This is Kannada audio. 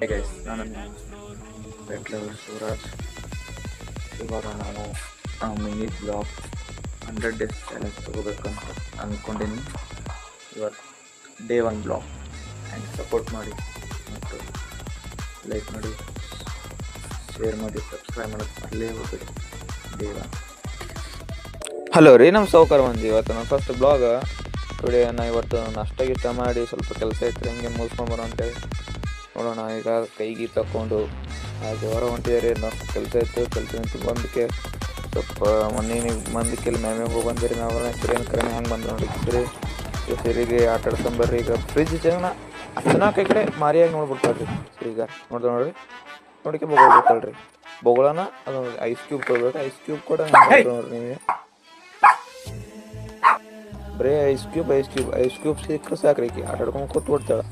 ಹೇ ಗೈಸ್, ನಾನು ಪೆಟ್ಲರ್ ಶಿವರಾಜ್. ಇವಾಗ ನಾವು ಮಿನಿ ಬ್ಲಾಗ್ 100 ಡೇಸ್ ಚಾಲೆಂಜ್ ತಗೋಬೇಕಂತ ಅಂದ್ಕೊಂಡಿನಿ. ಇವತ್ತು ಡೇ 1 ಬ್ಲಾಗ್. ಆ್ಯಂಡ್ ಸಪೋರ್ಟ್ ಮಾಡಿ ಮತ್ತು ಲೈಕ್ ಮಾಡಿ, ಶೇರ್ ಮಾಡಿ, ಸಬ್ಸ್ಕ್ರೈಬ್ ಮಾಡೋಕ್ಕೆ ಅಲ್ಲೇ ಹೋಗ್ಬೇಡಿ. ಡೇ 1. ಹಲೋ ರೀ, ನಮ್ಮ ಸೌಕರ್ ಮಂದಿ. ಇವತ್ತು ನನ್ನ ಫಸ್ಟ್ ಬ್ಲಾಗ್. ಟುಡೇ ಇವತ್ತು ನಾಷ್ಟ ಗೀಷ್ಟ ಮಾಡಿ ಸ್ವಲ್ಪ ಕೆಲಸ ಇತ್ತು, ಹಿಂಗೆ ಮುಗಿಸ್ಕೊಂಬರೋ ಅಂತೇಳಿ ನೋಡೋಣ. ಈಗ ಕೈಗೆ ತಗೊಂಡು ಹಾಗೆ ಹೊರ ಹೊಂಟಿದ್ದಾರೆ. ಕೆಲಸ ಇತ್ತು, ಕೆಲಸ ನಿಂತು ಬಂದಕ್ಕೆ ಸ್ವಲ್ಪ ಮಂದಿಕ್ಕೆ ಇಲ್ಲಿ ಮ್ಯಾಮ್ಯಾಗ ಹೋಗಿ ಬಂದಿರಿ. ಮ್ಯಾಮ್ರ ಸಿರಿನ ಕರೆನ ಹೆಂಗೆ ಬಂದು ನೋಡಿ. ಸಿರಿಗೆ ಆಟ ಆಡ್ಕೊಂಬರ್ರಿ. ಈಗ ಫ್ರಿಜ್ ಜನ ಅಚ್ಚನಾಕ ಈ ಕಡೆ ಮಾರಿಯಾಗಿ ನೋಡ್ಬಿಡ್ತಾಳ್ರಿ. ಸಿರಿಗ ನೋಡ್ರಿ ನೋಡಿಕೆ ಬೊಗಳ್ಬಿಡ್ತಾಳ್ರಿ. ಬೊಗಳನ ಅದು ಐಸ್ ಕ್ಯೂಬ್ ಕೊಡ್ಬೇಕು. ಐಸ್ ಕ್ಯೂಬ್ ಕೂಡ ನೋಡ್ರಿ ನಿಮಗೆ. ಬರೀ ಐಸ್ ಕ್ಯೂಬ್ ಸಿಕ್ಕರೆ ಸಾಕ್ರಿ. ಆಟ ಆಡ್ಕೊಂಡು ಕೂತ್ಬಿಡ್ತಾಳೆ.